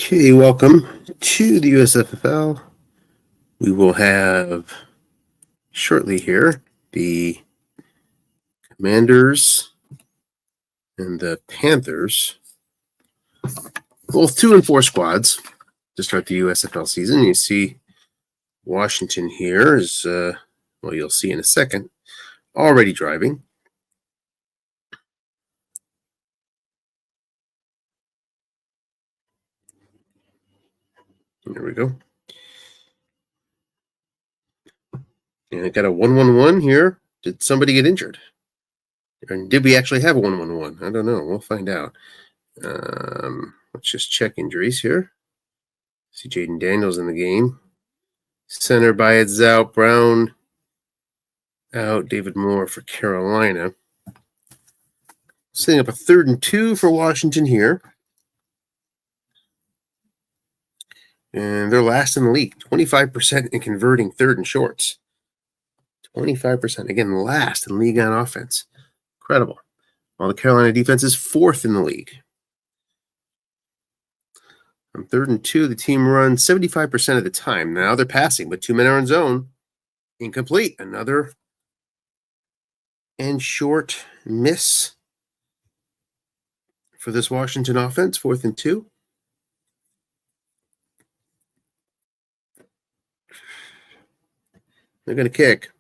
Okay, welcome to the USFFL. We will have shortly here the Commanders and the Panthers, both 2 and 4 squads to start the USFL season. You see Washington here is, well, you'll see in a second, already driving. There we go. And I got a 1-1-1 here. Did somebody get injured? And did we actually have a 1-1-1? I don't know. We'll find out. Let's just check injuries here. See Jaden Daniels in the game. Center Bayet's out. Brown out. David Moore for Carolina. Setting up a 3rd and 2 for Washington here. And they're last in the league. 25% in converting 3rd and shorts. 25%. Again, last in league on offense. Incredible. While the Carolina defense is 4th in the league. On 3rd and 2, the team runs 75% of the time. Now they're passing, but 2 men are in zone. Incomplete. Another and short miss for this Washington offense. 4th and 2. They're going to kick.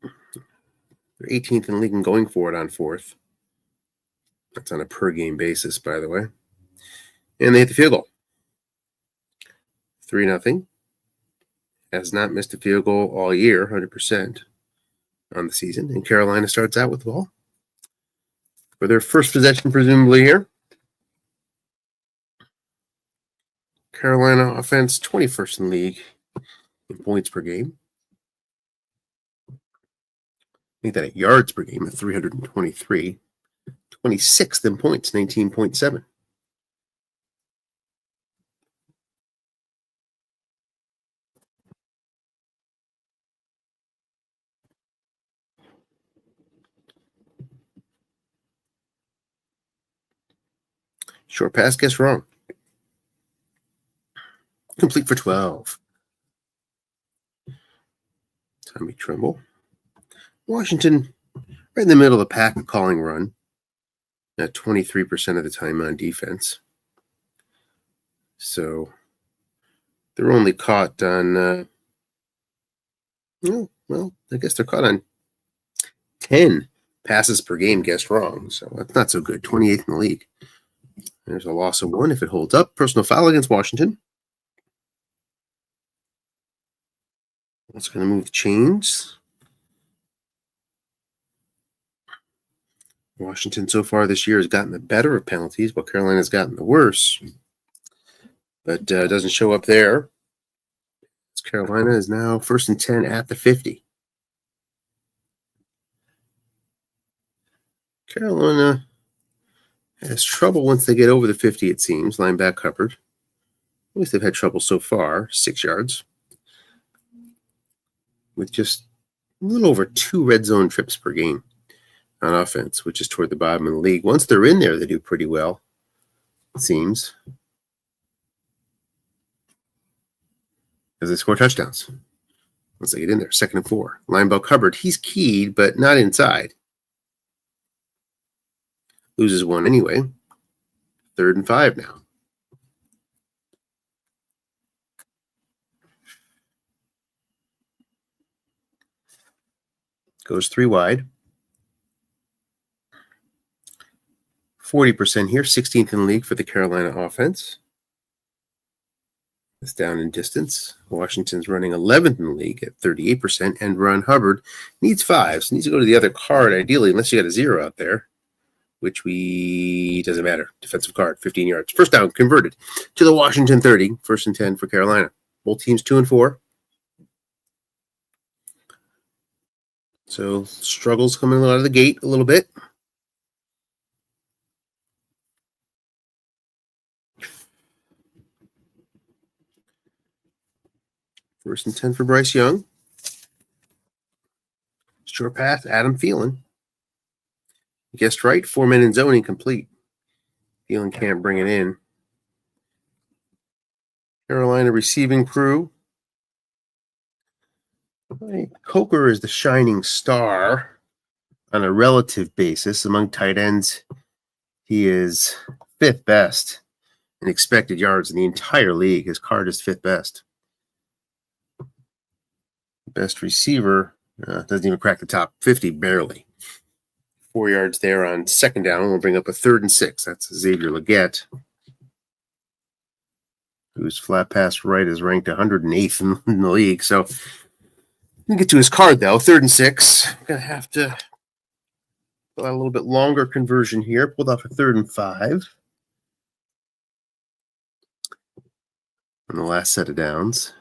They're 18th in the league and going for it on 4th. That's on a per-game basis, by the way. And they hit the field goal. 3-0. Has not missed a field goal all year, 100% on the season. And Carolina starts out with the ball for their first possession, presumably here. Carolina offense, 21st in the league in points per game. Make that at yards per game at 323. 26th in points, 19.7. Short pass, guess wrong. Complete for 12. Tommy Tremble. Washington, right in the middle of the pack of calling run at 23% of the time on defense. So they're only caught on, well, I guess they're caught on 10 passes per game, guessed wrong. So that's not so good. 28th in the league. There's a loss of 1 if it holds up. Personal foul against Washington. That's going to move the chains. Washington so far this year has gotten the better of penalties, while Carolina's gotten the worse. But doesn't show up there. Carolina is now 1st and 10 at the 50. Carolina has trouble once they get over the 50, it seems. Line back covered. At least they've had trouble so far. 6 yards. With just a little over 2 red zone trips per game on offense, which is toward the bottom of the league. Once they're in there, they do pretty well, it seems. As they score touchdowns. Once they get in there, 2nd and 4. Lineball covered. He's keyed, but not inside. Loses 1 anyway. 3rd and 5 now. Goes 3 wide. 40% here, 16th in the league for the Carolina offense. It's down in distance. Washington's running 11th in the league at 38%, and Ron Hubbard needs 5. So needs to go to the other card, ideally, unless you got a 0 out there, which doesn't matter. Defensive card, 15 yards. First down, converted to the Washington 30, 1st and 10 for Carolina. Both teams 2 and 4. So struggles coming out of the gate a little bit. First and 10 for Bryce Young. Short pass, Adam Thielen. Guessed right, 4 men in zone, incomplete. Thielen can't bring it in. Carolina receiving crew. Coker is the shining star on a relative basis. Among tight ends, he is 5th best in expected yards in the entire league. His card is 5th best. Best receiver doesn't even crack the top 50, barely. 4 yards there on second down. We'll bring up a 3rd and 6. That's Xavier Legette, whose flat pass right is ranked 108th in the league. So we get to his card, though. 3rd and 6. I'm going to have to go out a little bit longer conversion here. Pulled off a 3rd and 5. On the last set of downs.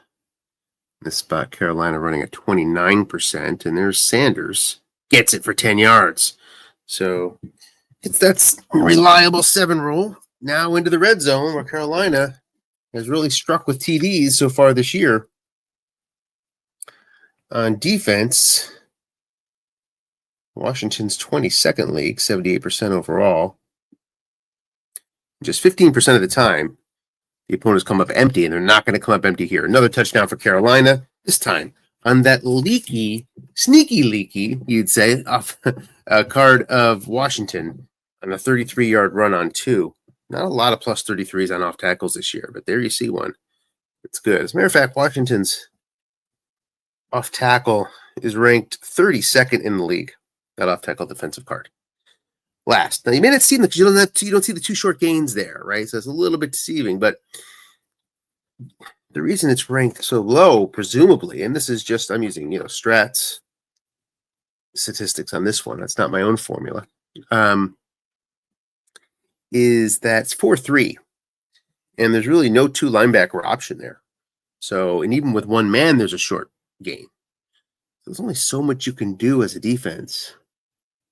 This spot, Carolina running at 29%. And there's Sanders. Gets it for 10 yards. So that's reliable 7 rule. Now into the red zone, where Carolina has really struck with TDs so far this year. On defense, Washington's 22nd league, 78% overall. Just 15% of the time, the opponents come up empty, and they're not going to come up empty here. Another touchdown for Carolina, this time on that sneaky leaky, you'd say, off a card of Washington on a 33-yard run on 2. Not a lot of plus 33s on off tackles this year, but there you see one. It's good. As a matter of fact, Washington's off tackle is ranked 32nd in the league. That off tackle defensive card. Last. Now you may not see them because you don't see the 2 short gains there, right? So it's a little bit deceiving, but the reason it's ranked so low, presumably, and this is just, I'm using, strats statistics on this one. That's not my own formula. Is that it's 4-3, and there's really no 2 linebacker option there. So, and even with 1 man, there's a short gain. There's only so much you can do as a defense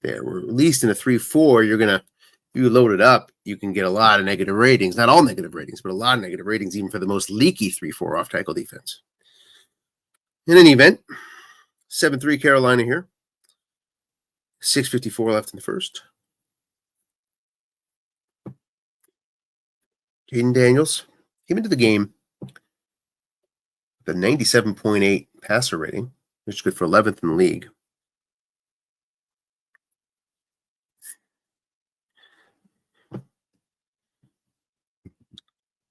there. Where at least in a 3-4, you load it up, you can get a lot of negative ratings. Not all negative ratings, but a lot of negative ratings, even for the most leaky 3-4 off tackle defense. In any event, 7-3 Carolina here. 6:54 left in the first. Jaden Daniels came into the game with a 97.8 passer rating, which is good for 11th in the league.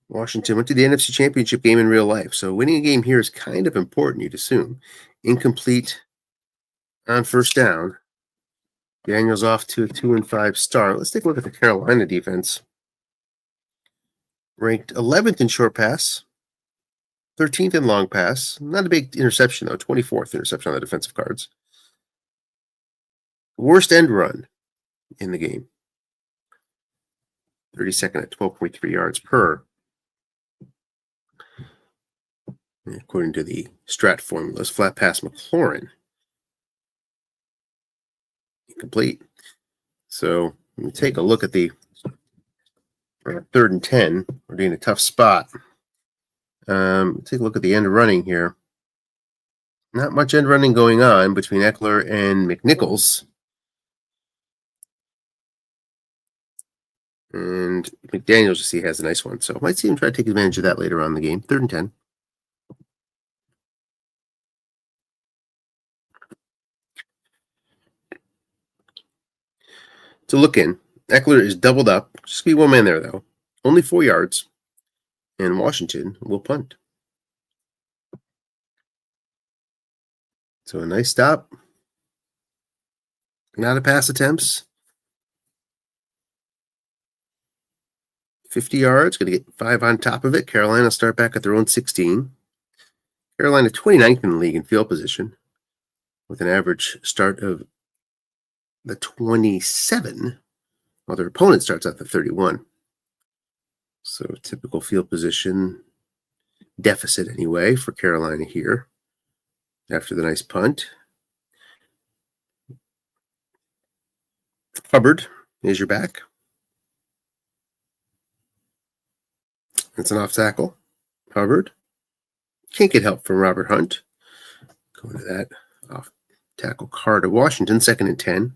Washington went to the NFC Championship game in real life, so winning a game here is kind of important, you'd assume. Incomplete on first down. Daniels off to a 2-5 start. Let's take a look at the Carolina defense. Ranked 11th in short pass, 13th in long pass. Not a big interception, though. 24th interception on the defensive cards. Worst end run in the game. 32nd at 12.3 yards per. According to the strat formulas, flat pass McLaurin. Incomplete. So when we take a look at the 3rd and 10, we're doing a tough spot. Take a look at the end running here. Not much end running going on between Eckler and McNichols. And McDaniels, you see, has a nice one. So I might see him try to take advantage of that later on in the game. 3rd and 10. To look in, Eckler is doubled up. Just be 1 man there, though. Only 4 yards. And Washington will punt. So a nice stop. Not a pass attempts. 50 yards. Going to get 5 on top of it. Carolina start back at their own 16. Carolina 29th in the league in field position, with an average start of the 27, while their opponent starts at the 31. So typical field position deficit anyway for Carolina here after the nice punt. Hubbard is your back. It's an off tackle. Hubbard. Can't get help from Robert Hunt. Going to that off tackle card of Washington, 2nd and 10.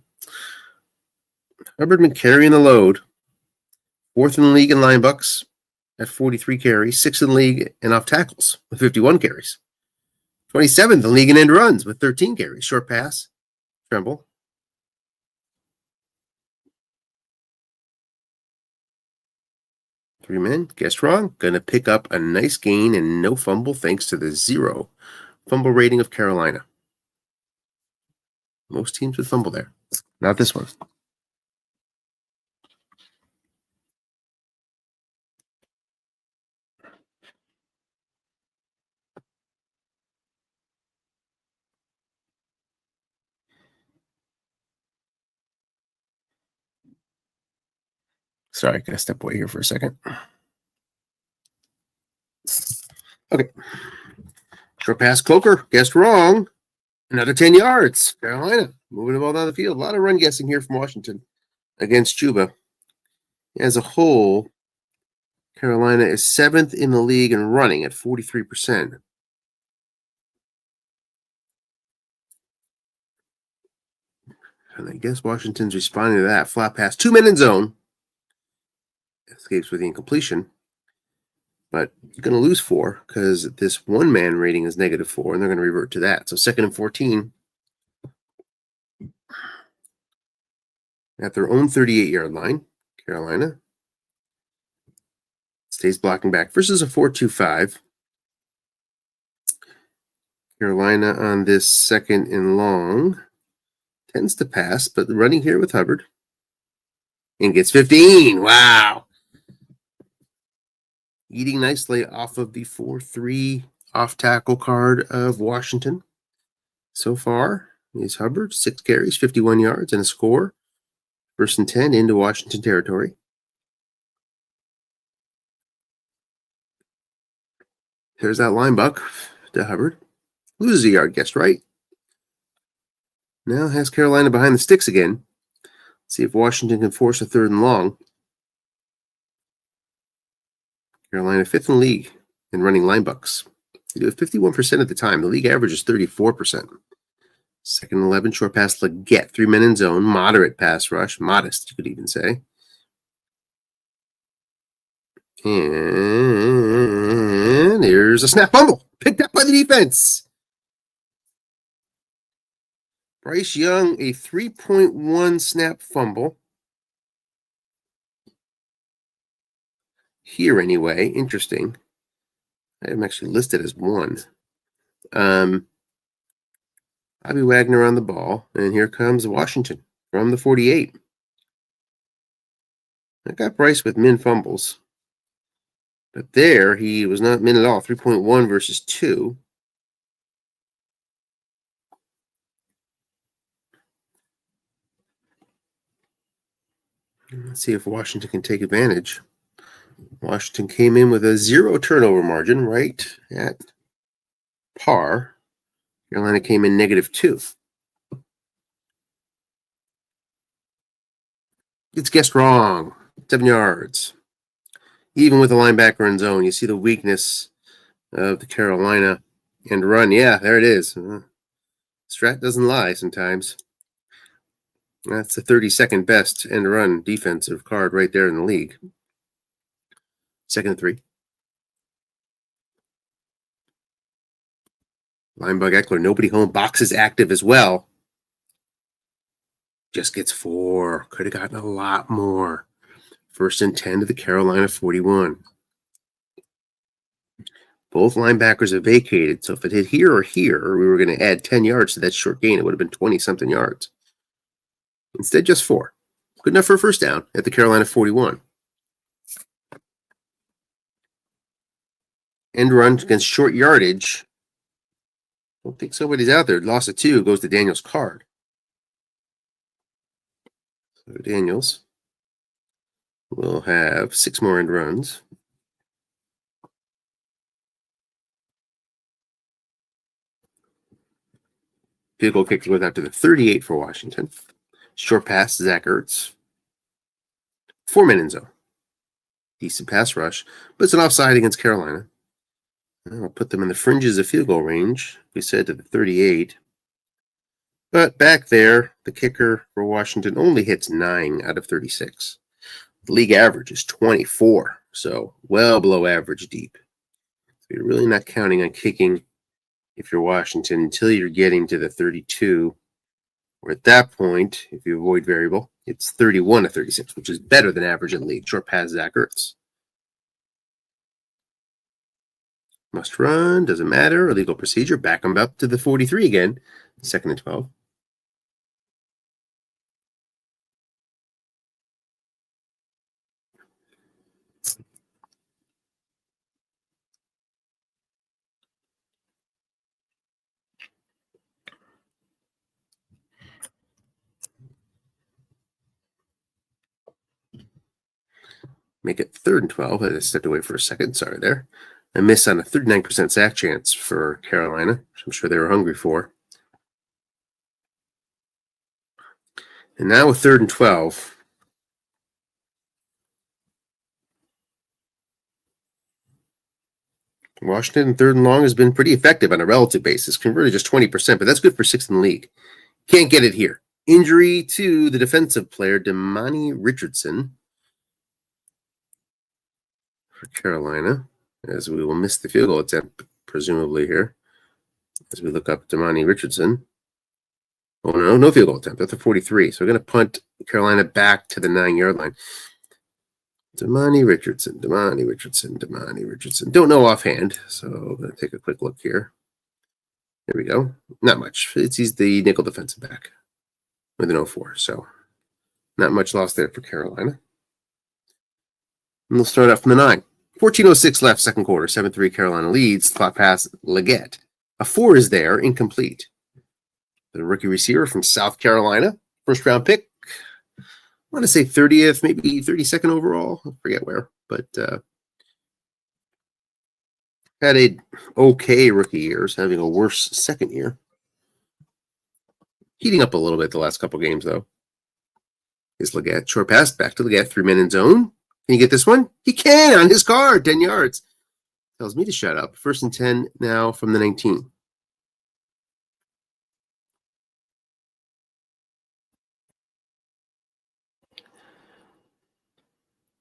Hubbard been carrying the load 4th in the league in line bucks at 43 carries, 6th in the league in off tackles with 51 carries. 27th in the league in end runs with 13 carries. Short pass, Tremble. 3 men, guessed wrong. Gonna pick up a nice gain and no fumble thanks to the 0 fumble rating of Carolina. Most teams would fumble there. Not this one. Sorry, I gotta step away here for a second. Okay. Short pass, Coker. Guessed wrong. Another 10 yards. Carolina moving the ball down the field. A lot of run guessing here from Washington against Juba. As a whole, Carolina is 7th in the league in running at 43%. And I guess Washington's responding to that. Flat pass, 2 men in zone. Escapes with the incompletion. But you're going to lose 4 because this 1-man rating is -4, and they're going to revert to that. So 2nd and 14 at their own 38-yard line. Carolina stays blocking back versus a 4-2-5. Carolina on this 2nd and long tends to pass, but running here with Hubbard and gets 15. Wow. Eating nicely off of the 4-3 off tackle card of Washington. So far is Hubbard, 6 carries, 51 yards, and a score. 1st and 10 into Washington territory. There's that line buck to Hubbard. Loses a yard, guessed right. Now has Carolina behind the sticks again. See if Washington can force a 3rd and long. Carolina 5th in the league in running line bucks. They do it 51% of the time. The league average is 34%. 2nd and 11, short pass Leggett. 3 men in zone. Moderate pass rush. Modest, you could even say. And there's a snap fumble. Picked up by the defense. Bryce Young, a 3.1 snap fumble. Here anyway, interesting. I am actually listed as 1. Bobby Wagner on the ball, and here comes Washington from the 48. I got Bryce with min fumbles, but there he was not min at all. 3.1 versus 2. Let's see if Washington can take advantage. Washington came in with a 0 turnover margin, right at par. Carolina came in -2. It's guessed wrong. 7 yards. Even with the linebacker in zone, you see the weakness of the Carolina end run. Yeah, there it is. Strat doesn't lie sometimes. That's the 32nd best end run defensive card right there in the league. 2nd and 3. Linebug Eckler, nobody home. Box is active as well. Just gets 4. Could have gotten a lot more. 1st and 10 to the Carolina 41. Both linebackers are vacated, so if it hit here or here, we were going to add 10 yards to that short gain. It would have been 20-something yards. Instead, just 4. Good enough for a 1st down at the Carolina 41. End run against short yardage. Don't think somebody's out there. Loss of 2 goes to Daniels' card. So Daniels will have 6 more end runs. Field goal kick goes out to the 38 for Washington. Short pass, Zach Ertz. 4 men in zone. Decent pass rush, but it's an offside against Carolina. I'll put them in the fringes of field goal range. We said to the 38. But back there, the kicker for Washington only hits 9 out of 36. The league average is 24, so well below average deep. So you're really not counting on kicking if you're Washington until you're getting to the 32. Or at that point, if you avoid variable, it's 31 to 36, which is better than average in the league. Short pass, Zach Ertz. Must run, doesn't matter. Illegal procedure, back them up to the 43 again. 2nd and 12. Make it 3rd and 12. I stepped away for a second. Sorry there. I missed on a 39% sack chance for Carolina, which I'm sure they were hungry for. And now with 3rd and 12. Washington 3rd and long has been pretty effective on a relative basis, converted just 20%, but that's good for 6th in the league. Can't get it here. Injury to the defensive player, Damani Richardson, for Carolina, as we will miss the field goal attempt, presumably here, as we look up Damani Richardson. Oh, no field goal attempt. That's a 43. So we're going to punt Carolina back to the 9-yard line. Damani Richardson. Don't know offhand, so I'm going to take a quick look here. There we go. Not much. He's the nickel defensive back with an 04, so not much loss there for Carolina. And we'll start out from the 9. 14:06 left, second quarter. 7-3 Carolina leads. Slot pass, Leggett. A 4 is there, incomplete. The rookie receiver from South Carolina, first round pick. I want to say 30th, maybe 32nd overall. I forget where, but had a okay rookie years, having a worse second year. Heating up a little bit the last couple games, though. Is Leggett. Short pass, back to Leggett, 3-man in zone. Can you get this one? He can on his card, 10 yards. Tells me to shut up. 1st and 10 now from the 19.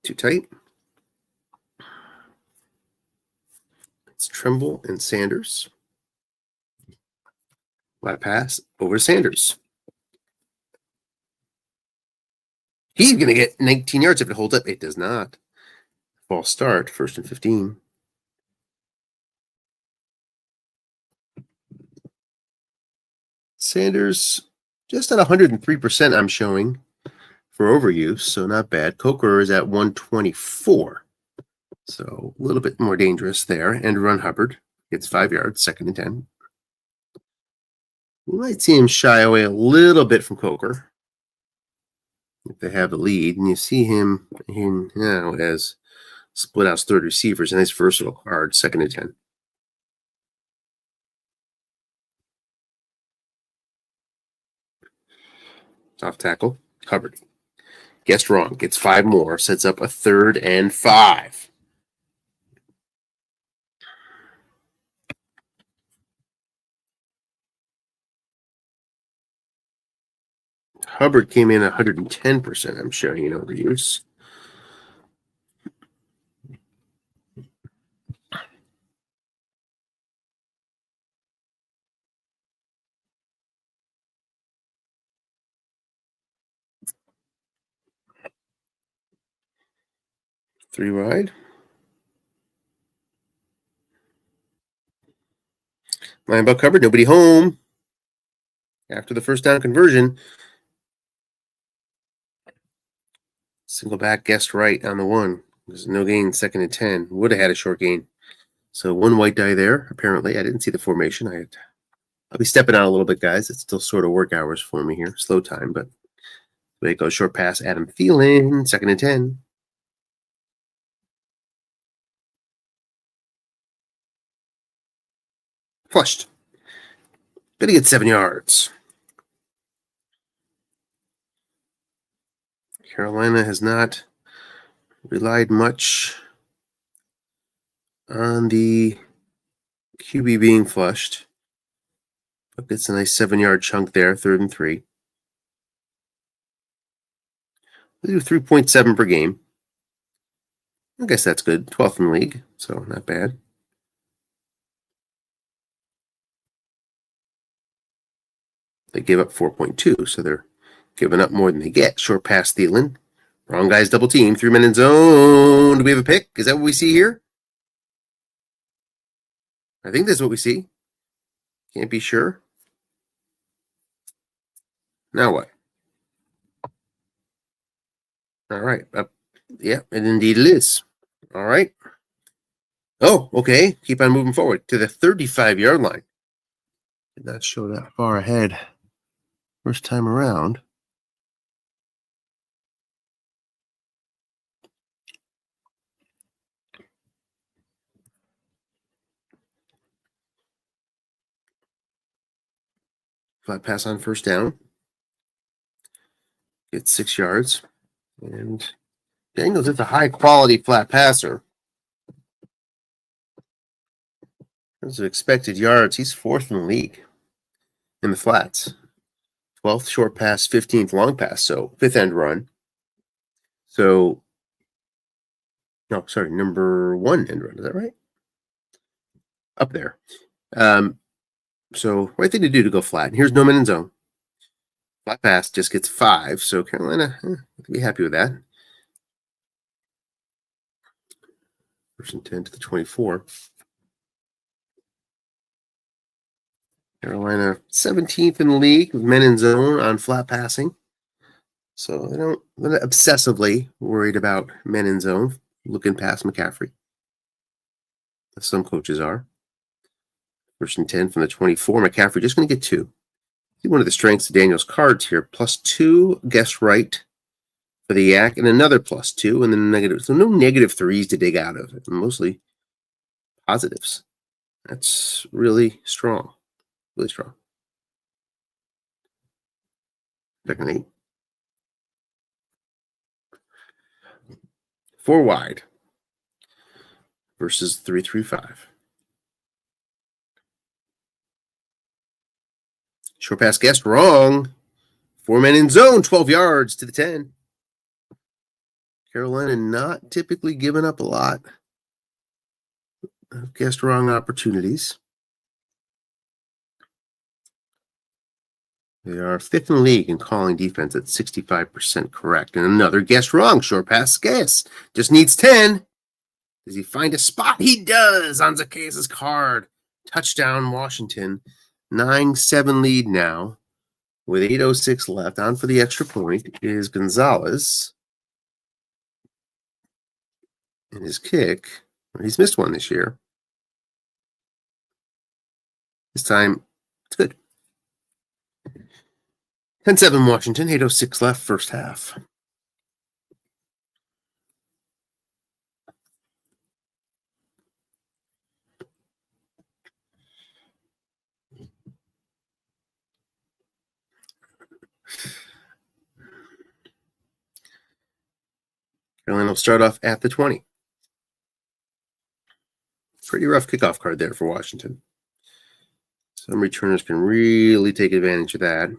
Too tight. It's Tremble and Sanders. Flat pass over to Sanders. He's going to get 19 yards if it holds up. It does not. False start, 1st and 15. Sanders just at 103% I'm showing for overuse, so not bad. Coker is at 124. So a little bit more dangerous there. And run Hubbard gets 5 yards, 2nd and 10. We might see him shy away a little bit from Coker if they have the lead. And you see him now as split out third receivers. A nice versatile card, 2nd and 10. Off tackle, Hubbard. Guessed wrong. Gets 5 more. Sets up a 3rd and 5. Hubbard came in 110%. I'm showing in overuse. Three wide. Linebacker covered. Nobody home. After the first down conversion. Single back guessed right on the 1. There's no gain, 2nd and 10. Would have had a short gain. So 1 white die there, apparently. I didn't see the formation. I'll be stepping out a little bit, guys. It's still sort of work hours for me here. Slow time, but way it goes. Short pass, Adam Thielen, 2nd and 10. Flushed. Gonna get 7 yards. Carolina has not relied much on the QB being flushed. But gets a nice 7-yard chunk there, 3rd and 3. They do 3.7 per game. I guess that's good. 12th in the league, so not bad. They give up 4.2, so they're giving up more than they get. Short pass Thielen. Wrong guy's double team. 3 men in zone. Do we have a pick? Is that what we see here? I think that's what we see. Can't be sure. Now what? All right. Yeah, and indeed it is. All right. Oh, okay. Keep on moving forward to the 35-yard line. Did not show that far ahead first time around. Flat pass on first down. Get 6 yards. And Daniels is a high-quality flat passer. In terms of expected yards, he's 4th in the league in the flats. 12th short pass, 15th long pass, so 5th end run. So, no, sorry, number 1 end run. Is that right? Up there. So, right thing to do to go flat. And here's no man in zone. Flat pass just gets 5, so Carolina can be happy with that. 1st and 10 to the 24. Carolina 17th in the league with men in zone on flat passing. So they're not obsessively worried about men in zone looking past McCaffrey. As some coaches are. 1st and 10 from the 24. McCaffrey just going to get 2. See one of the strengths of Daniel's cards here. +2, guess right for the yak, and another +2, and then negative. So no negative 3s to dig out of. Mostly positives. That's really strong. Really strong. 2nd and 8. 4 wide versus 3-3-5. Short pass guessed wrong. 4 men in zone, 12 yards to the 10. Carolina not typically giving up a lot of guessed wrong opportunities. They are 5th in the league in calling defense at 65% correct. And another guess wrong. Short pass guess. Just needs 10. Does he find a spot? He does on Zacchaeus' card. Touchdown, Washington. 9-7 lead now. With 8:06 left. On for the extra point is Gonzalez. And his kick. He's missed one this year. This time, it's good. 10-7 Washington, 8:06 left, first half. Carolina will start off at the 20. Pretty rough kickoff card there for Washington. Some returners can really take advantage of that.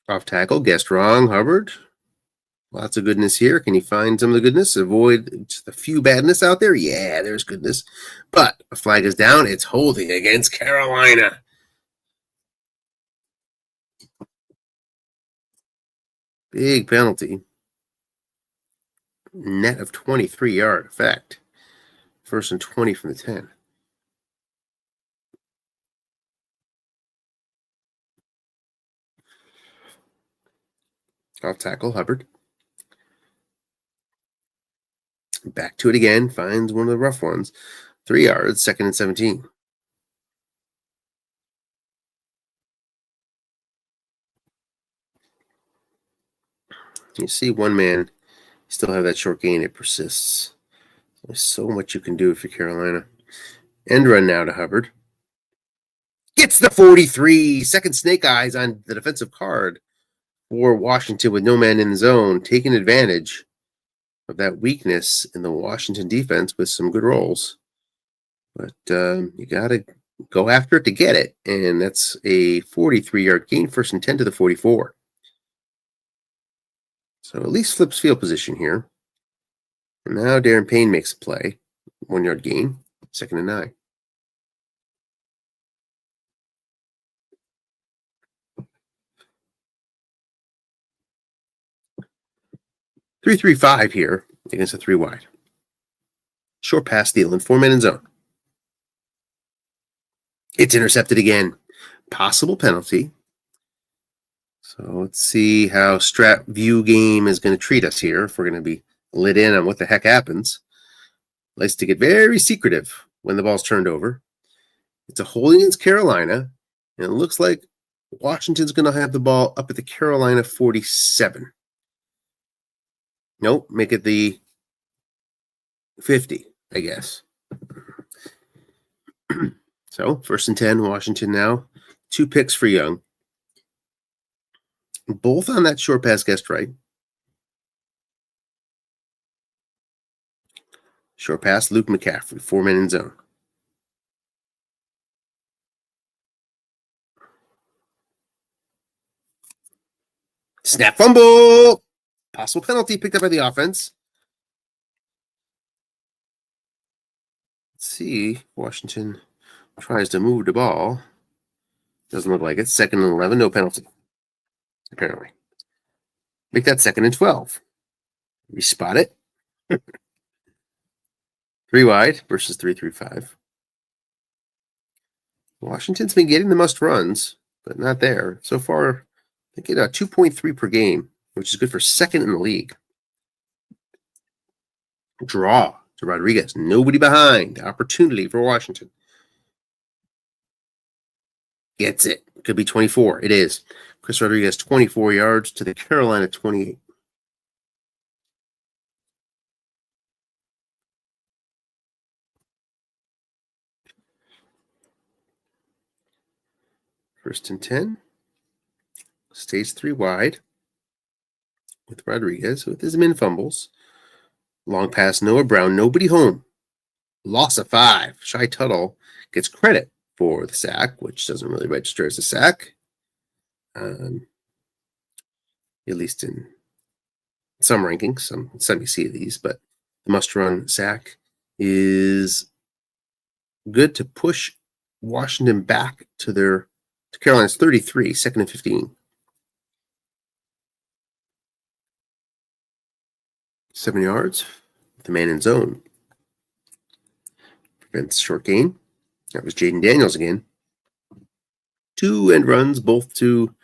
Off tackle, guessed wrong, Hubbard. Lots of goodness here. Can he find some of the goodness? Avoid just a few badness out there? Yeah, there's goodness. But a flag is down. It's holding against Carolina. Big penalty. Net of 23-yard effect. 1st and 20 from the 10. Off tackle, Hubbard. Back to it again. Finds one of the rough ones. 3 yards, 2nd and 17. You see one man still have that short gain. It persists. There's so much you can do for Carolina. End run now to Hubbard. Gets the 43. Second snake eyes on the defensive card for Washington with no man in the zone, taking advantage of that weakness in the Washington defense with some good rolls. But you got to go after it to get it. And that's a 43-yard gain, 1st and 10 to the 44. So at least flips field position here. And now Darren Payne makes a play. 1 yard gain. 2nd and 9. Three-3-5 here against a 3 wide. Short pass, Thielen, 4-man in zone. It's intercepted again. Possible penalty. So let's see how Strat View Game is going to treat us here. If we're going to be lit in on what the heck happens. Likes to get very secretive when the ball's turned over. It's a holding against Carolina, and it looks like Washington's going to have the ball up at the Carolina 47. Nope, make it the 50, I guess. So 1st and 10, Washington now. 2 picks for Young. Both on that short pass guessed right. Short pass, Luke McCaffrey, 4-man in zone. Snap fumble! Possible penalty picked up by the offense. Let's see. Washington tries to move the ball. Doesn't look like it. 2nd and 11, no penalty. Apparently. Make that 2nd and 12. We spot it. 3 wide versus 3-3-5. Washington's been getting the must runs, but not there. So far, they get a 2.3 per game, which is good for 2nd in the league. Draw to Rodriguez. Nobody behind. Opportunity for Washington. Gets it. Could be 24. It is. Chris Rodriguez, 24 yards to the Carolina 28. First and 10. Stays 3 wide with Rodriguez with his min fumbles. Long pass, Noah Brown. Nobody home. Loss of 5. Shy Tuttle gets credit for the sack, which doesn't really register as a sack. At least in some rankings, some you see these, but the must-run sack is good to push Washington back to Carolina's 33, 2nd and 15. 7 yards, the man in zone. Prevents short gain. That was Jaden Daniels again. 2 end runs, both to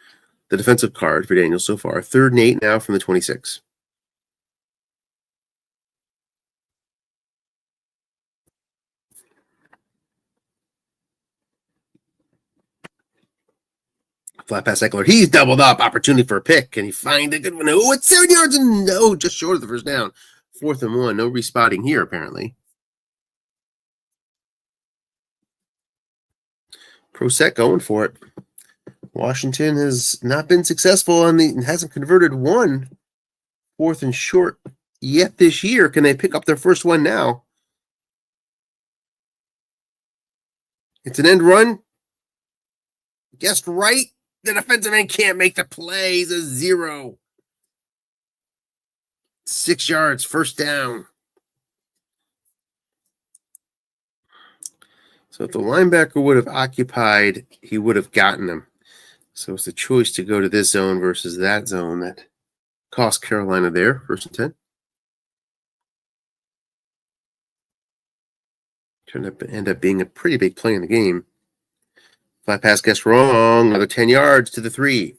the defensive card for Daniels so far. 3rd and 8 now from the 26. Flat pass Eckler. He's doubled up. Opportunity for a pick. Can he find a good one? Oh, it's 7 yards and no, just short of the first down. 4th and 1. No respotting here, apparently. Pro set going for it. Washington has not been successful hasn't converted 1 4th and short yet this year. Can they pick up their first one now? It's an end run. Guessed right. The defensive end can't make the play. He's a 0. 6 yards, first down. So if the linebacker would have occupied, he would have gotten him. So it's a choice to go to this zone versus that zone that cost Carolina there, 1st and 10. Turned up end up being a pretty big play in the game. Flat pass guessed wrong. Another 10 yards to the 3.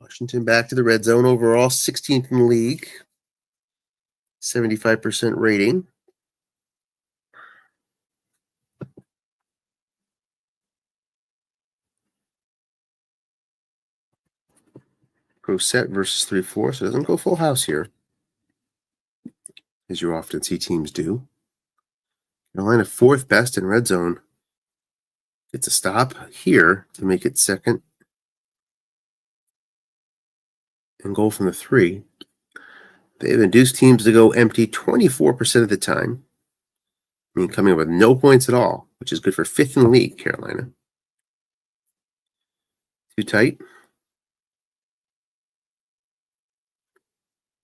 Washington back to the red zone overall, 16th in the league. 75% rating. Pro set versus 3-4, so it doesn't go full house here, as you often see teams do. Carolina 4th best in red zone. Gets a stop here to make it 2nd and goal from the 3. They've induced teams to go empty 24% of the time. I mean, coming up with no points at all, which is good for 5th in the league, Carolina. Too tight.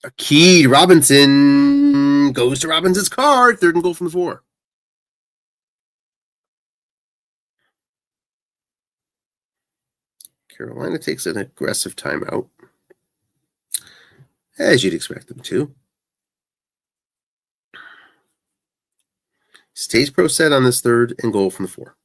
A key, Robinson goes to Robinson's card. 3rd and goal from the 4. Carolina takes an aggressive timeout, as you'd expect them to. Stays pro set on this 3rd and goal from the 4.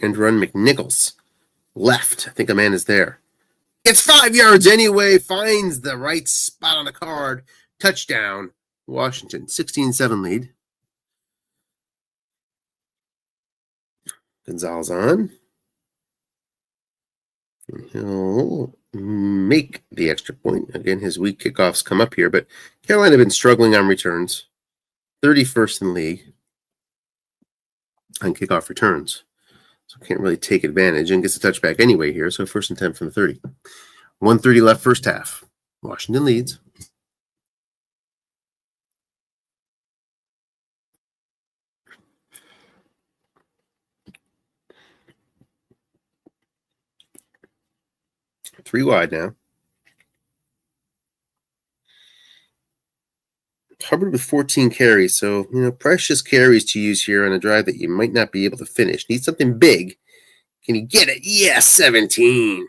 And run McNichols. Left. I think a man is there. Gets 5 yards anyway. Finds the right spot on the card. Touchdown. Washington. 16-7 lead. Gonzalez on. He'll make the extra point. Again, his weak kickoffs come up here, but Carolina have been struggling on returns. 31st in the league on kickoff returns. So can't really take advantage and gets a touchback anyway here. So 1st and 10 from the 30. 1:30 left first half. Washington leads. Three wide now. Hubbard with 14 carries. So, precious carries to use here on a drive that you might not be able to finish. Need something big. Can you get it? Yes, 17.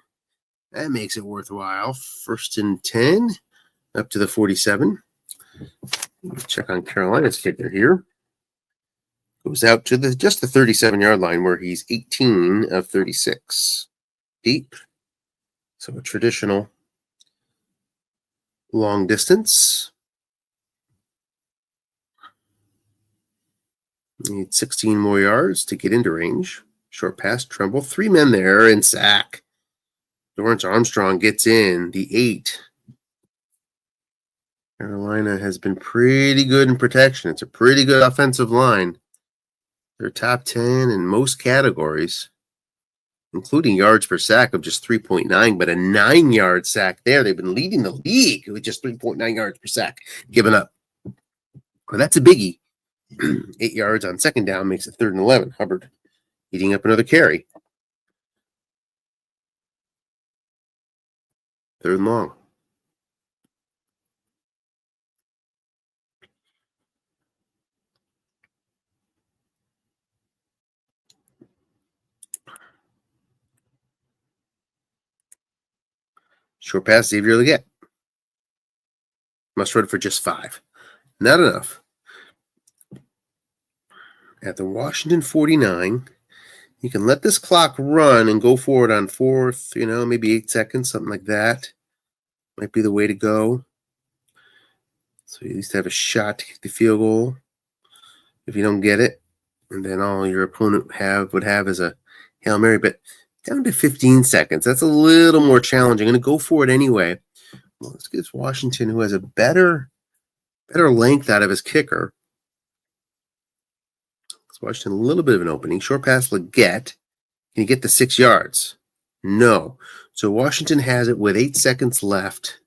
That makes it worthwhile. 1st and 10 up to the 47. Check on Carolina's kicker here. Goes out to just the 37-yard line where he's 18 of 36. Deep. So a traditional long distance. Need 16 more yards to get into range. Short pass, Tremble. 3 men there and sack. Lawrence Armstrong gets in the 8. Carolina has been pretty good in protection. It's a pretty good offensive line. They're top 10 in most categories, including yards per sack of just 3.9, but a 9-yard sack there. They've been leading the league with just 3.9 yards per sack given up. Well, that's a biggie. 8 yards on 2nd down makes it 3rd and 11. Hubbard eating up another carry. 3rd and long. Short pass, Xavier Leggett. Must run for just 5. Not enough. At the Washington 49, you can let this clock run and go forward on 4th, maybe 8 seconds, something like that. Might be the way to go. So you at least have a shot to kick the field goal if you don't get it. And then all your opponent would have is a Hail Mary. But down to 15 seconds, that's a little more challenging. I'm going to go for it anyway. Well, let's get Washington, who has a better length out of his kicker. Let's Washington a little bit of an opening. Short pass, Leggett. Can you get the 6 yards? No. So Washington has it with 8 seconds left.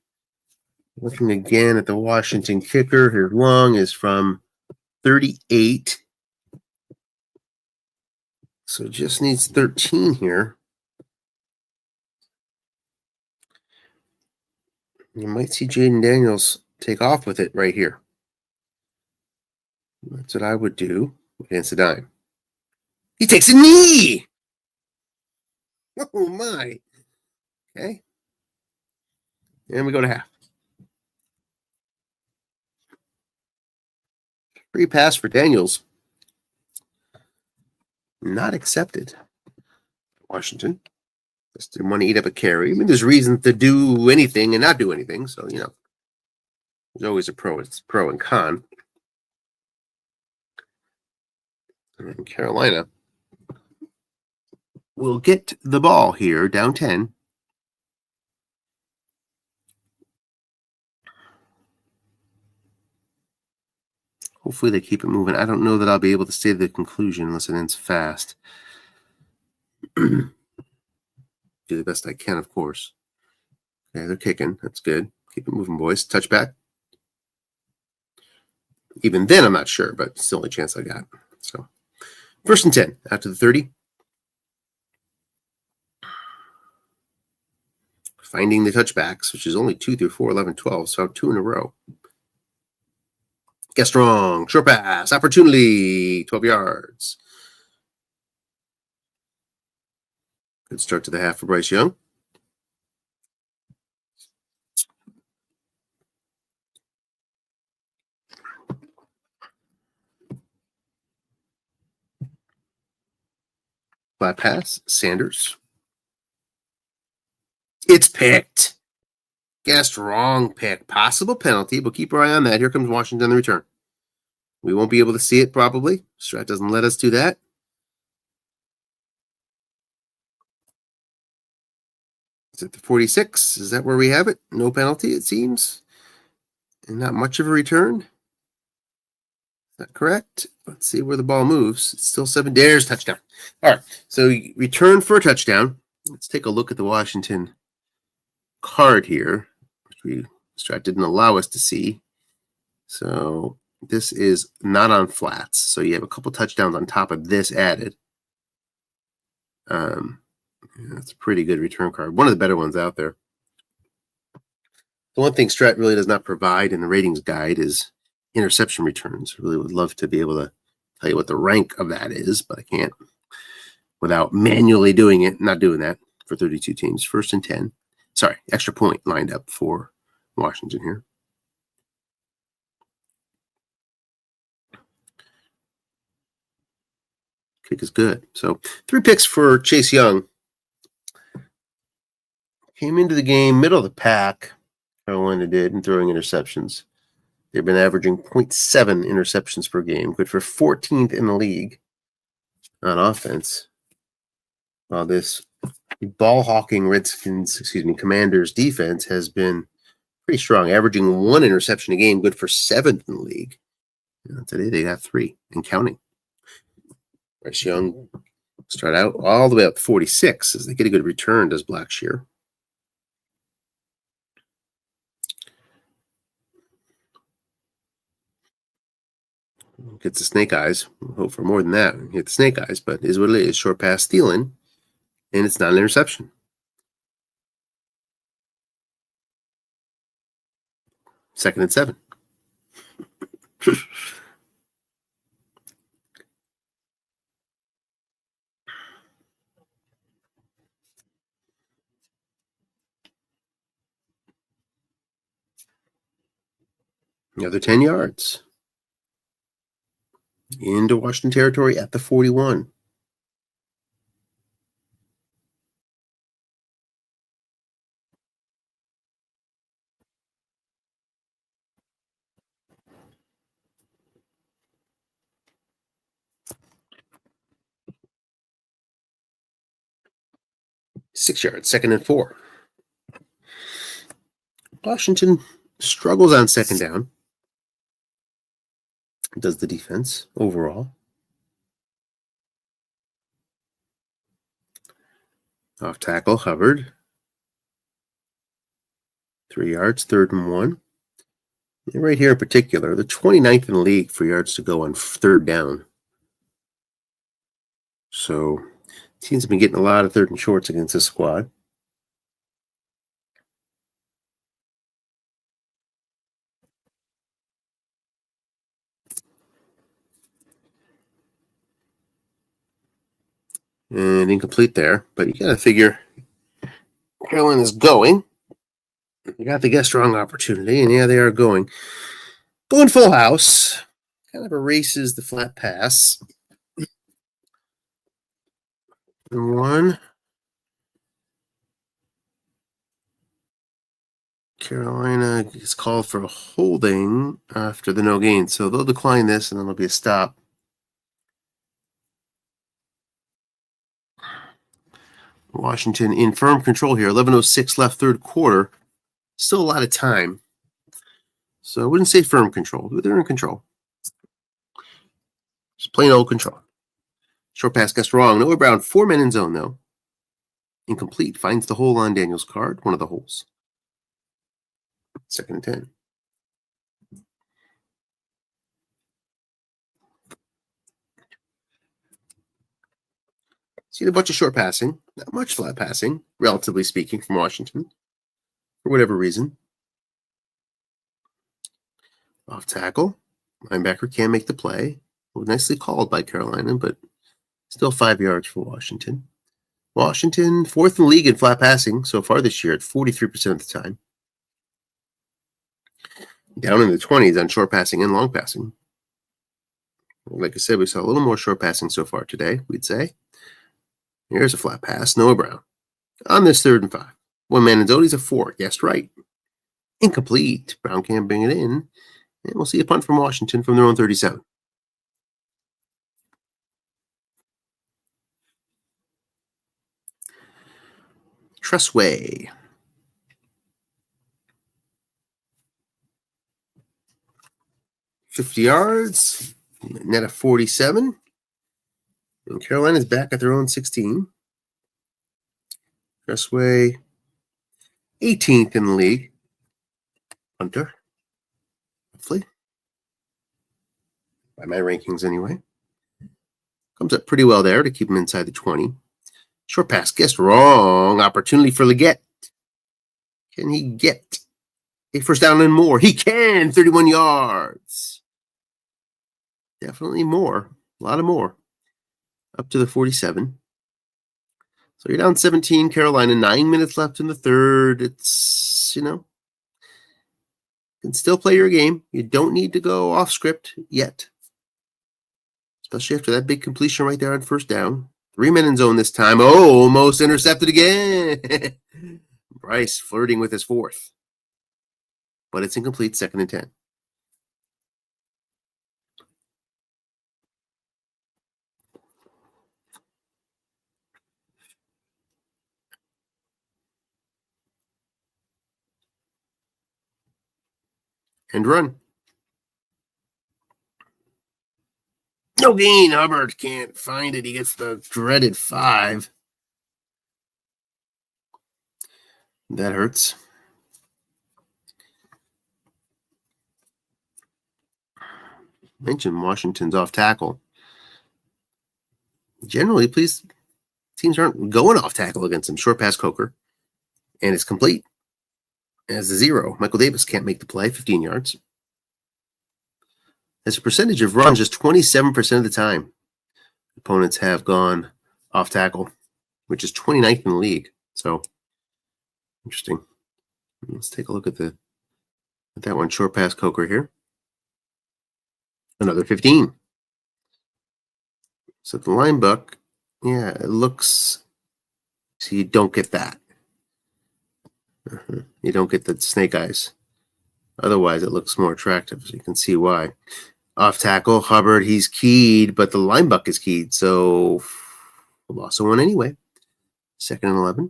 Looking again at the Washington kicker. His long is from 38. So just needs 13 here. You might see Jaden Daniels take off with it right here. That's what I would do against a dime. He takes a knee! Oh, my. Okay. And we go to half. Free pass for Daniels. Not accepted. Washington. Just didn't want to eat up a carry. I mean, there's reason to do anything and not do anything. So, there's always a pro and con. And Carolina will get the ball here, down 10. Hopefully they keep it moving. I don't know that I'll be able to stay to the conclusion unless it ends fast. Do the best I can, of course. Okay, they're kicking. That's good. Keep it moving, boys. Touchback. Even then, I'm not sure, but it's the only chance I got. So, 1st and 10 after the 30. finding the touchbacks, which is only 2 through 4, 11, 12. So 2 in a row. Guess wrong. Short pass. Opportunity. 12 yards. Good start to the half for Bryce Young. Flat pass. Sanders. It's picked. Guessed wrong pick. Possible penalty, but keep our eye on that. Here comes Washington on the return. We won't be able to see it probably. Strat doesn't let us do that. It's at the 46. Is that where we have it? No penalty, it seems. And not much of a return. Is that correct? Let's see where the ball moves. It's still 7. There's touchdown. All right. So return for a touchdown. Let's take a look at the Washington card here, which Strat didn't allow us to see. So this is not on flats. So you have a couple touchdowns on top of this added. That's a pretty good return card. One of the better ones out there. The one thing Strat really does not provide in the ratings guide is interception returns. Really would love to be able to tell you what the rank of that is, but I can't without manually doing it. Not doing that for 32 teams. 1st and 10. Sorry, extra point lined up for Washington here. Kick is good. So 3 picks for Chase Young. Came into the game middle of the pack. Carolina did in throwing interceptions. They've been averaging 0.7 interceptions per game. Good for 14th in the league on offense. While this ball-hawking Commanders defense has been pretty strong, averaging 1 interception a game. Good for 7th in the league. Today they got 3 and counting. Bryce Young start out all the way up to 46 as they get a good return, does Blackshear. Gets the snake eyes. We'll hope for more than that. Hit the snake eyes, but is what it is. Short pass stealing, and it's not an interception. 2nd and 7. Another 10 yards. Into Washington territory at the 41. Six yards, 2nd and 4. Washington struggles on 2nd down. Does the defense overall. Off tackle, Hubbard. 3 yards, 3rd and 1. And right here in particular, the 29th in the league for yards to go on 3rd down. So teams have been getting a lot of 3rd and shorts against this squad. And incomplete there, but you got to figure Carolina is going. You got the guess wrong opportunity, and yeah, they are going. Going full house. Kind of erases the flat pass. And 1. Carolina is called for a holding after the no gain, so they'll decline this, and then there'll be a stop. Washington in firm control here. 11:06 left, 3rd quarter. Still a lot of time. So I wouldn't say firm control, but they're in control. Just plain old control. Short pass guessed wrong. Noah Brown, 4 men in zone, though. Incomplete. Finds the hole on Daniel's card. One of the holes. 2nd and 10. See a bunch of short passing. Not much flat passing, relatively speaking, from Washington. for whatever reason. Off tackle. Linebacker can't make the play. Well, nicely called by Carolina, but still 5 yards for Washington. Washington, 4th in the league in flat passing so far this year at 43% of the time. Down in the 20s on short passing and long passing. Like I said, we saw a little more short passing so far today, we'd say. Here's a flat pass, Noah Brown. On this 3rd and 5. One man and Zodi's a 4. Guessed right. Incomplete. Brown can't bring it in. And we'll see a punt from Washington from their own 37. Tressway. 50 yards. Net of 47. And Carolina's back at their own 16. Tressway, 18th in the league. Punter. Hopefully. By my rankings anyway. Comes up pretty well there to keep him inside the 20. Short pass, guessed wrong. Opportunity for Leggett. Can he get a first down and more? He can. 31 yards. Definitely more. A lot of more. Up to the 47. So you're down 17, Carolina. 9 minutes left in the 3rd. It's, you can still play your game. You don't need to go off script yet. Especially after that big completion right there on first down. 3 men in zone this time. Oh, almost intercepted again. Bryce flirting with his 4th. But it's incomplete, 2nd and 10. And run. No gain. Hubbard can't find it. He gets the dreaded 5. That hurts. Mentioned Washington's off tackle. Generally, teams aren't going off tackle against him. Short pass Coker. And it's complete. As a 0. Michael Davis can't make the play, 15 yards. As a percentage of runs, just 27% of the time, opponents have gone off tackle, which is 29th in the league. So, interesting. Let's take a look at that one. Short pass Coker here. Another 15. So the line buck, yeah, it looks. So you don't get that. You don't get the snake eyes. Otherwise, it looks more attractive. So you can see why. Off tackle, Hubbard, he's keyed, but the line buck is keyed. So lost one anyway. 2nd and 11.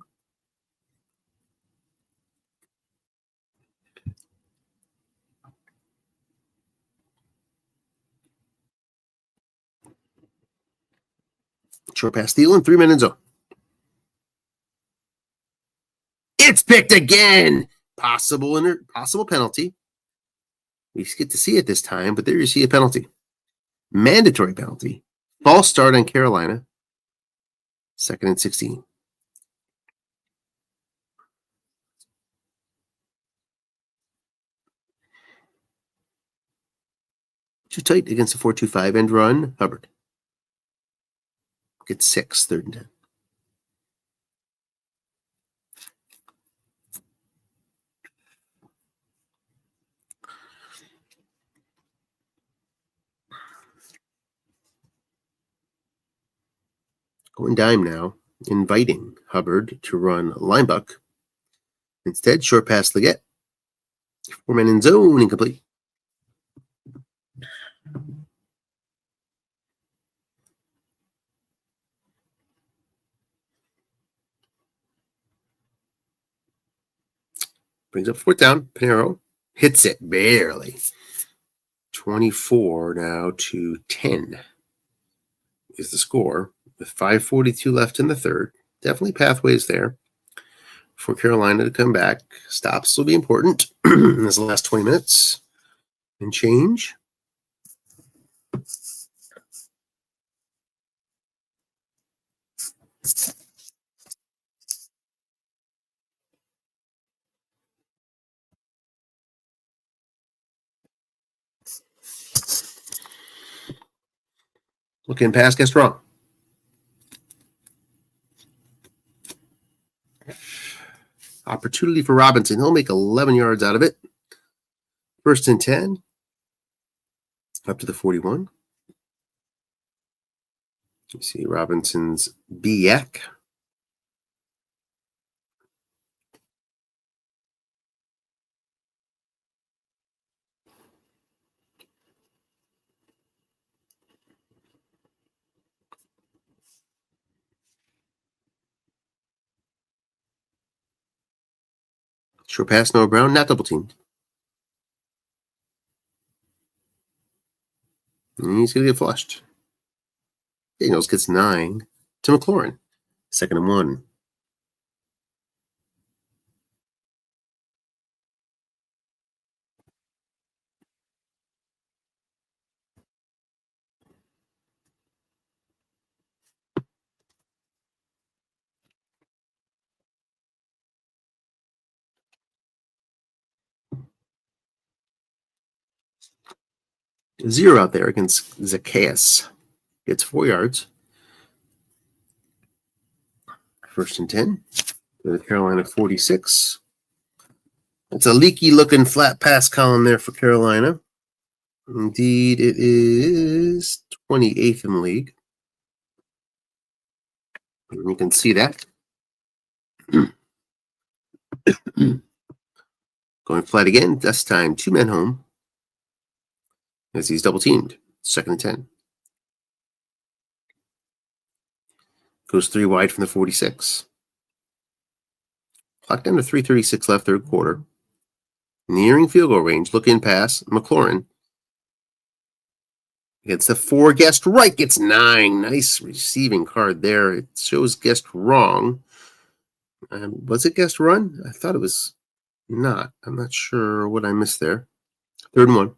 Short pass Thielen, 3 men in zone. It's picked again. Possible penalty. We get to see it this time, but there you see a penalty. Mandatory penalty. False start on Carolina. 2nd and 16. Too tight against the 4-2-5 end run. Hubbard. Gets 6, 3rd and 10. Going dime now, inviting Hubbard to run linebuck. Instead, short pass Leggett. 4 men in zone, incomplete. Brings up 4th down. Pinheiro hits it barely. 24 now to 10 is the score. With 5:42 left in the 3rd. Definitely pathways there for Carolina to come back. Stops will be important in this last 20 minutes and change. Look in pass, guessed wrong. Opportunity for Robinson. He'll make 11 yards out of it. 1st and 10. Up to the 41. You see Robinson's BX. Short pass, Noah Brown, not double teamed. And he's going to get flushed. Daniels gets 9 to McLaurin. 2nd and 1. Zero out there against Zacchaeus. Gets 4 yards. 1st and 10. The Carolina 46. It's a leaky looking flat pass column there for Carolina. Indeed, it is 28th in the league. And you can see that. Going flat again. This time, 2 men home. As he's double teamed. 2nd and 10. Goes 3 wide from the 46. Clock down to 3:36 left, 3rd quarter. Nearing field goal range. Look in pass. McLaurin. Gets the 4. Guessed right. Gets 9. Nice receiving card there. It shows guessed wrong. Was it guessed run? I thought it was not. I'm not sure what I missed there. 3rd and 1.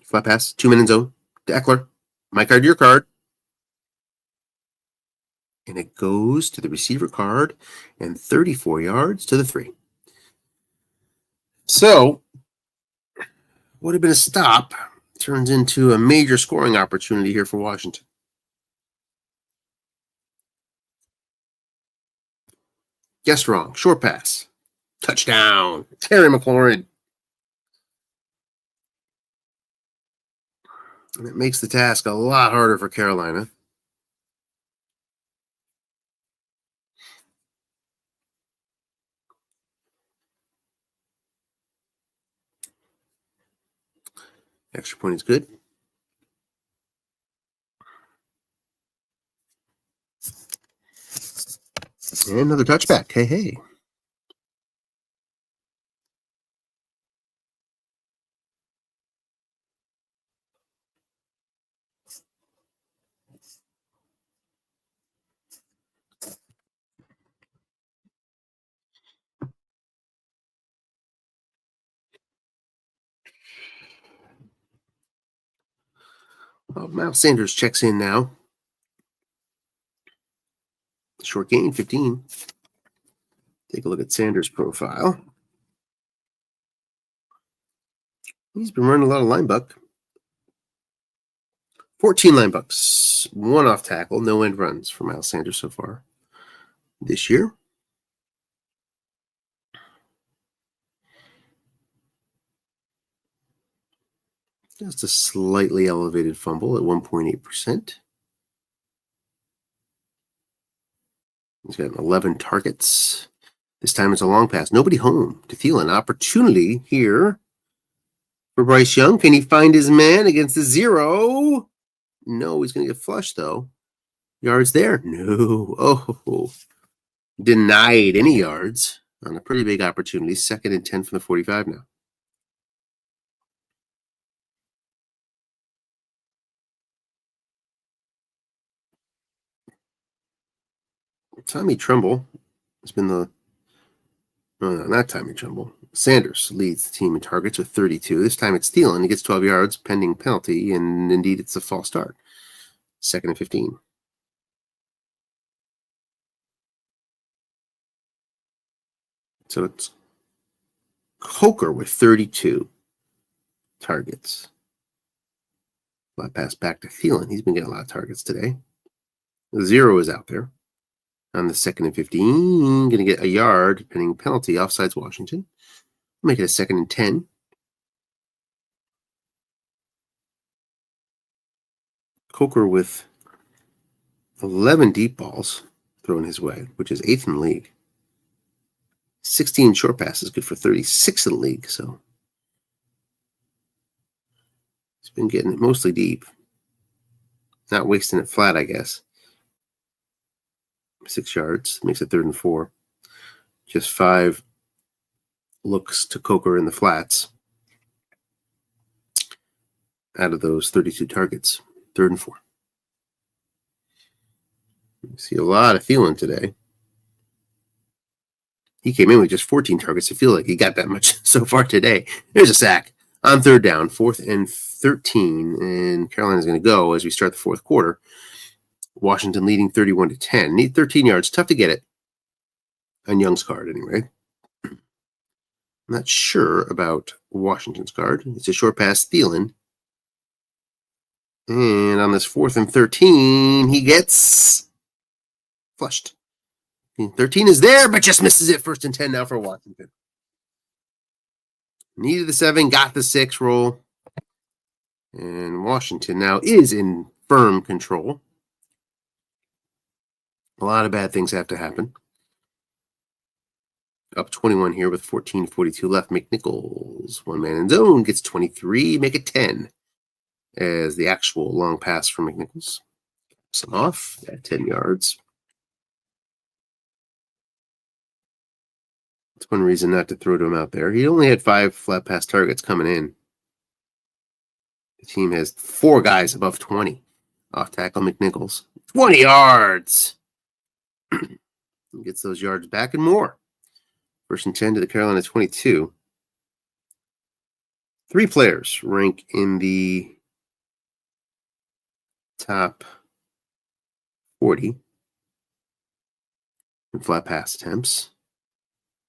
Flat pass. 2 men in zone. To Eckler. My card, your card. And it goes to the receiver card and 34 yards to the 3. So, would have been a stop. Turns into a major scoring opportunity here for Washington. Guessed wrong. Short pass. Touchdown. Terry McLaurin. And it makes the task a lot harder for Carolina. Extra point is good. And another touchback. Hey, hey. Well, Miles Sanders checks in now. Short gain, 15. Take a look at Sanders' profile. He's been running a lot of linebuck. 14 linebucks, 1 off tackle, no end runs for Miles Sanders so far this year. Just a slightly elevated fumble at 1.8%. He's got 11 targets. This time it's a long pass. Nobody home to Thielen. Opportunity here for Bryce Young. Can he find his man against the 0? No, he's going to get flushed, though. Yards there? No. Oh, denied any yards on a pretty big opportunity. 2nd and 10 from the 45 now. Tommy Tremble has been the... No, not Tommy Tremble. Sanders leads the team in targets with 32. This time it's Thielen. He gets 12 yards pending penalty, and indeed it's a false start. 2nd and 15. So it's Coker with 32 targets. Flat pass back to Thielen. He's been getting a lot of targets today. 0 is out there. On the 2nd and 15, going to get a yard, pending penalty, offsides Washington. Make it a 2nd and 10. Coker with 11 deep balls thrown his way, which is 8th in the league. 16 short passes, good for 36 in the league. So he's been getting it mostly deep. Not wasting it flat, I guess. 6 yards, makes it 3rd and 4. Just 5 looks to Coker in the flats out of those 32 targets. 3rd and 4. You see a lot of Thielen today. He came in with just 14 targets. I feel like he got that much so far today. There's a sack on 3rd down, 4th and 13, and Carolina's going to go as we start the 4th quarter. Washington leading 31-10. Need 13 yards. Tough to get it on Young's card anyway. I'm not sure about Washington's card. It's a short pass, Thielen. And on this 4th and 13, he gets flushed. 13 is there, but just misses it. 1st and 10 now for Washington. Needed the 7, got the 6 roll. And Washington now is in firm control. A lot of bad things have to happen. Up 21 here with 14:42 left. McNichols, one man in zone, gets 23, make it 10. As the actual long pass from McNichols. Some off at 10 yards. That's one reason not to throw to him out there. He only had 5 flat pass targets coming in. The team has 4 guys above 20. Off tackle McNichols. 20 yards. Gets those yards back and more. 1st and 10 to the Carolina 22. 3 players rank in the top 40 in flat pass attempts.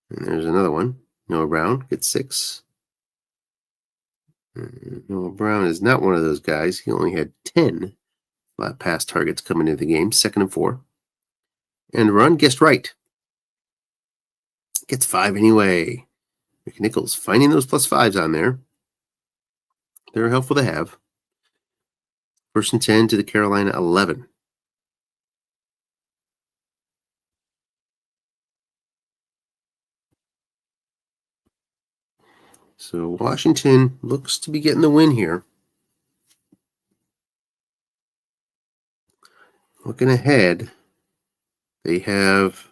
And there's another one. Noah Brown gets 6. Noah Brown is not one of those guys. He only had 10 flat pass targets coming into the game. 2nd and 4. And run, guessed right. Gets 5 anyway. McNichols finding those +5s on there. They're helpful to have. 1st and 10 to the Carolina 11. So Washington looks to be getting the win here. Looking ahead, they have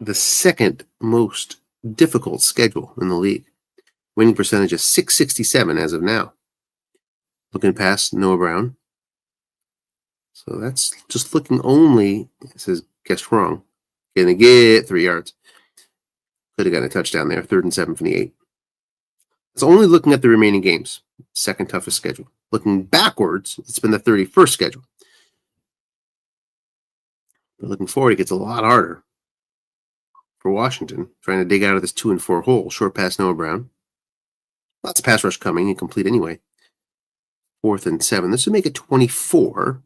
the 2nd most difficult schedule in the league. Winning percentage of .667 as of now. Looking past Noah Brown. So that's just looking only, it says, guessed wrong. Gonna get 3 yards. Could have gotten a touchdown there. 3rd and 7 from the 8. It's only looking at the remaining games. 2nd toughest schedule. Looking backwards, it's been the 31st schedule. But looking forward, it gets a lot harder for Washington, trying to dig out of this 2 and 4 hole. Short pass Noah Brown. Lots of pass rush coming, incomplete anyway. 4th and 7. This would make it 24.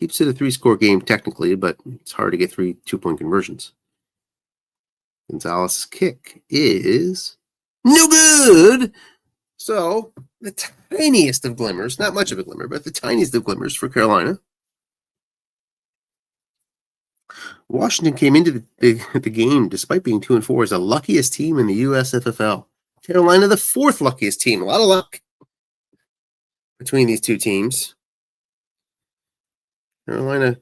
Keeps it a 3-score game technically, but it's hard to get 3 2-point conversions. Gonzalez's kick is no good. So the tiniest of glimmers, not much of a glimmer, but the tiniest of glimmers for Carolina. Washington came into the game, despite being 2 and 4, as the luckiest team in the USFFL. Carolina, the 4th luckiest team. A lot of luck between these two teams. Carolina,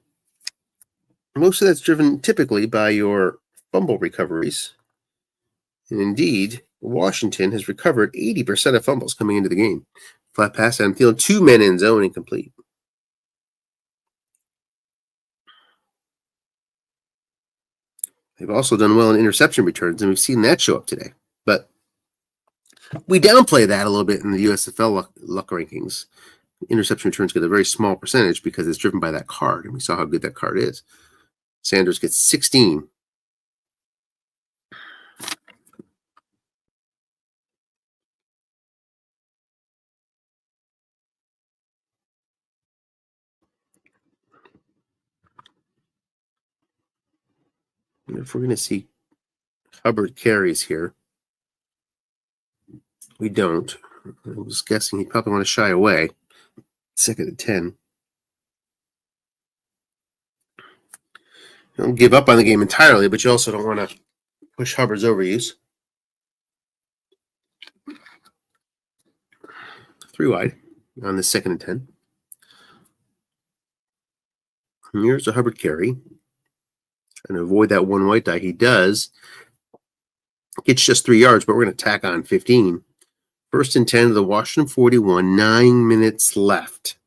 most of that's driven typically by your fumble recoveries. And indeed, Washington has recovered 80% of fumbles coming into the game. Flat pass, I'm feeling 2 men in zone incomplete. They've also done well in interception returns, and we've seen that show up today. But we downplay that a little bit in the USFL luck rankings. Interception returns get a very small percentage because it's driven by that card, and we saw how good that card is. Sanders gets 16. If we're going to see Hubbard carries here, we don't. I was guessing he'd probably want to shy away. 2nd and 10. Don't give up on the game entirely, but you also don't want to push Hubbard's overuse. 3 wide on the 2nd and 10. And here's a Hubbard carry. Trying to avoid that one white die. He does. Gets just 3 yards, but we're going to tack on 15. 1st and 10 to the Washington 41. 9 minutes left.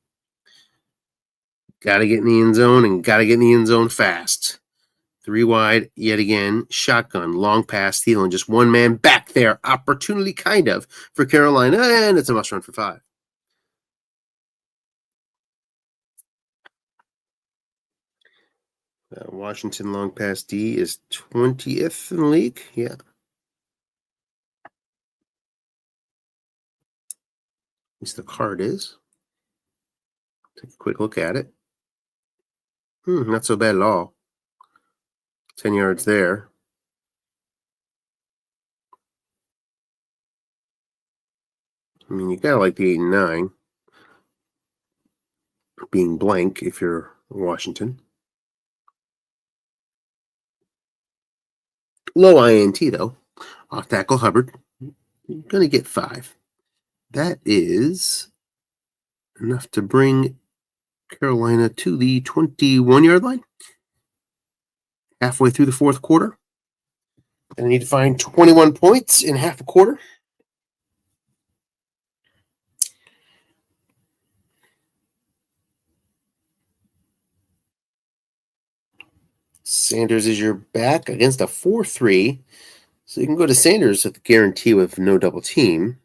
Got to get in the end zone and got to get in the end zone fast. 3 wide, yet again, shotgun, long pass, Thielen, just one man back there. Opportunity, kind of, for Carolina, and it's a must run for 5. Washington long pass D is 20th in the league. Yeah. At least the card is. Take a quick look at it. Not so bad at all. 10 yards there. I mean, you gotta like the 8 and 9. Being blank if you're Washington. Low INT though. Off tackle Hubbard. You're gonna get 5. That is enough to bring Carolina to the 21-yard line. Halfway through the 4th quarter. They need to find 21 points in half a quarter. Sanders is your back against a 4-3. So you can go to Sanders with the guarantee with no double team.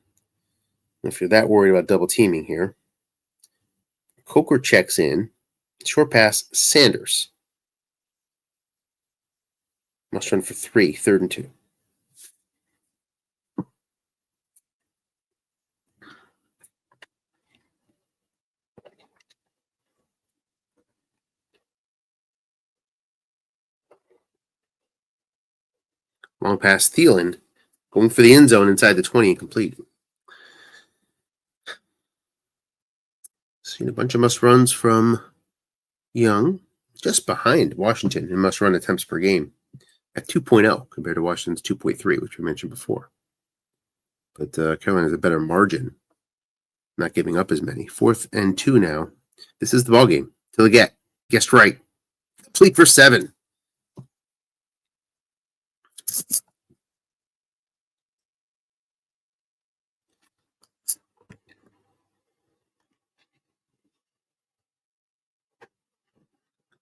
If you're that worried about double teaming here. Coker checks in. Short pass, Sanders. Must run for 3, 3rd and 2. Long pass, Thielen. Going for the end zone inside the 20 and complete. Seen a bunch of must runs from Young. Just behind Washington in must run attempts per game. At 2.0 compared to Washington's 2.3, which we mentioned before. But Carolina has a better margin. Not giving up as many. 4th and 2 now. This is the ball game. Till they get. Guessed right. Complete for 7.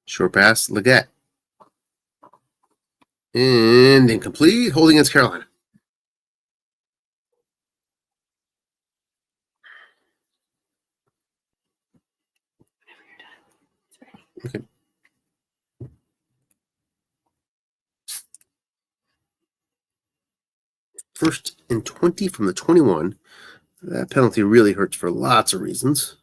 Short pass, Leggett. And incomplete. Holding against Carolina. Okay. First and 20 from the 21. That penalty really hurts for lots of reasons.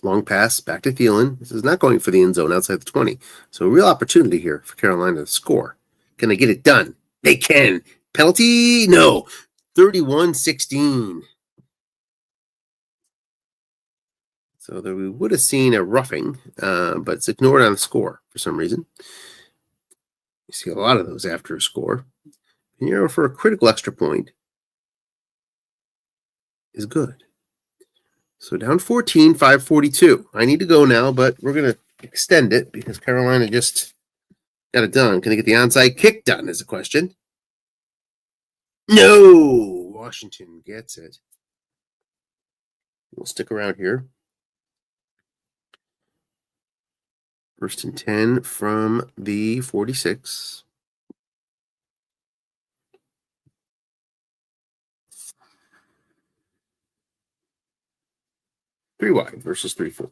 Long pass back to Thielen. This is not going for the end zone outside the 20. So a real opportunity here for Carolina to score. Can they get it done? They can. Penalty? No. 31-16. So that we would have seen a roughing, but it's ignored on the score for some reason. You see a lot of those after a score. And for a critical extra point is good. So down 14, 5:42. I need to go now, but we're going to extend it because Carolina just got it done. Can they get the onside kick done is the question. No! Washington gets it. We'll stick around here. 1st and 10 from the 46. Three wide versus 3-4.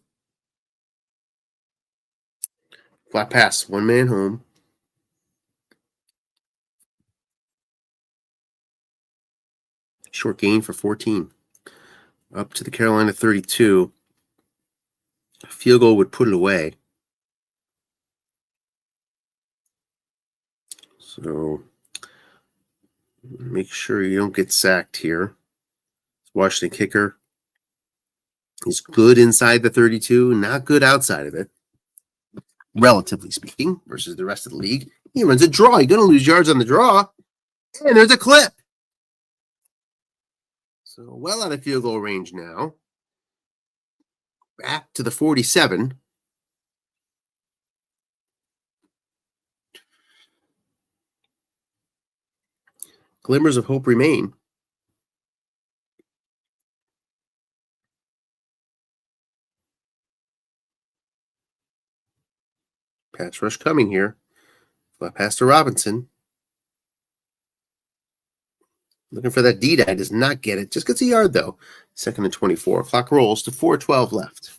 Flat pass, one man home. Short gain for 14. up to the Carolina 32. A field goal would put it away. So make sure you don't get sacked here. Washington kicker. He's good inside the 32, not good outside of it, relatively speaking, versus the rest of the league. He runs a draw. You're going to lose yards on the draw. And there's a clip. So well out of field goal range now. Back to the 47. Glimmers of hope remain. Pass rush coming here. Flat pass to Robinson. Looking for that D-dye. Does not get it. Just gets a yard, though. 2nd and 24. Clock rolls to 4:12 left.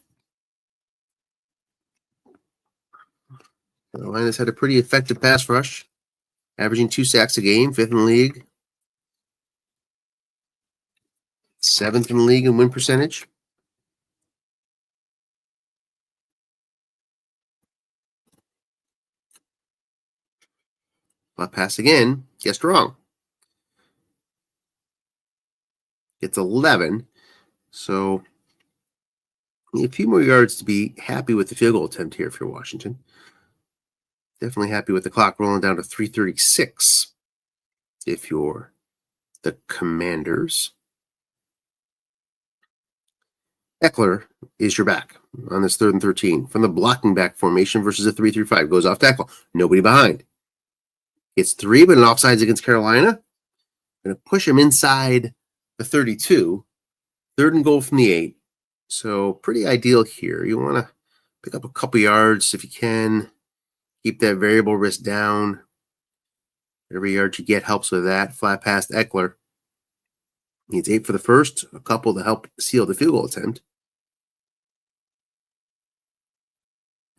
Carolina's had a pretty effective pass rush, averaging 2 sacks a game, 5th in the league. 7th in the league in win percentage. Flat pass again. Guessed wrong. It's 11. So a few more yards to be happy with the field goal attempt here if you're Washington. Definitely happy with the clock rolling down to 3:36 if you're the Commanders. Eckler is your back on this 3rd and 13 from the blocking back formation versus a 3-3-5. Goes off tackle. Nobody behind. It's 3, but an offsides against Carolina. Going to push him inside the 32. 3rd and goal from the 8. So pretty ideal here. You want to pick up a couple yards if you can. Keep that variable risk down. Every yard you get helps with that. Flat pass to Eckler. Needs 8 for the first. A couple to help seal the field goal attempt.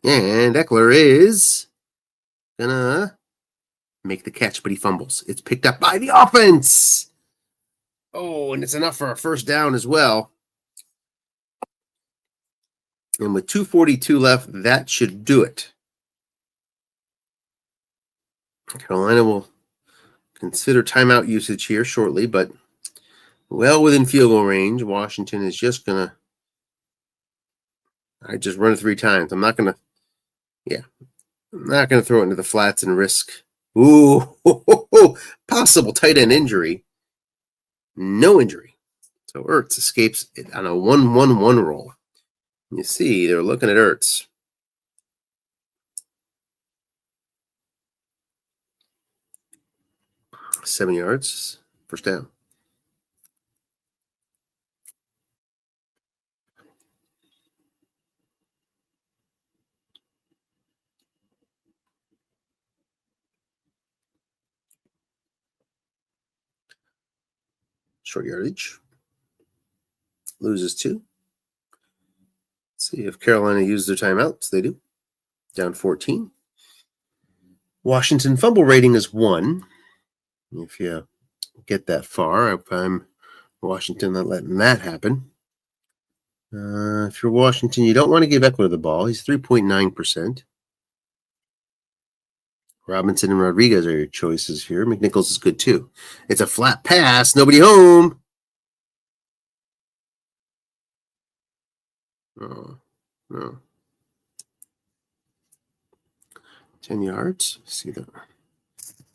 And Eckler is gonna make the catch, but he fumbles. It's picked up by the offense. Oh, and it's enough for a first down as well. And with 2:42 left, that should do it. Carolina will consider timeout usage here shortly, but well within field goal range. Washington is just gonna. I just run it 3 times. I'm not gonna throw it into the flats and risk. Ooh, possible tight end injury. No injury. So Ertz escapes it on a 1-1-1 roll. You see, they're looking at Ertz. Seven yards, first down. Short yardage. Loses 2. Let's see if Carolina used their timeouts. They do. Down 14. Washington fumble rating is 1. If you get that far, if I'm Washington, not letting that happen. If you're Washington, you don't want to give Eckler the ball. He's 3.9%. Robinson and Rodriguez are your choices here. McNichols is good too. It's a flat pass. Nobody home. Oh, no. 10 yards. See that.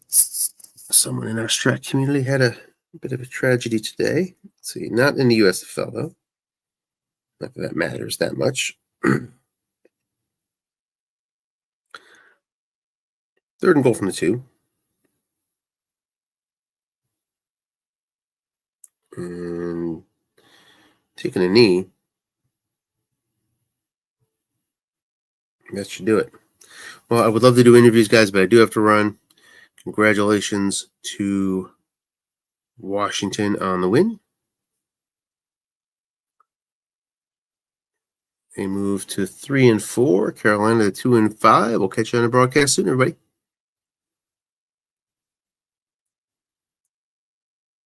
Someone in our Strat community had a bit of a tragedy today. Let's see, not in the USFL though. Not that that matters that much. 3rd and goal from the 2. And taking a knee. That should do it. Well, I would love to do interviews, guys, but I do have to run. Congratulations to Washington on the win. They move to 3-4. Carolina to 2-5. We'll catch you on the broadcast soon, everybody.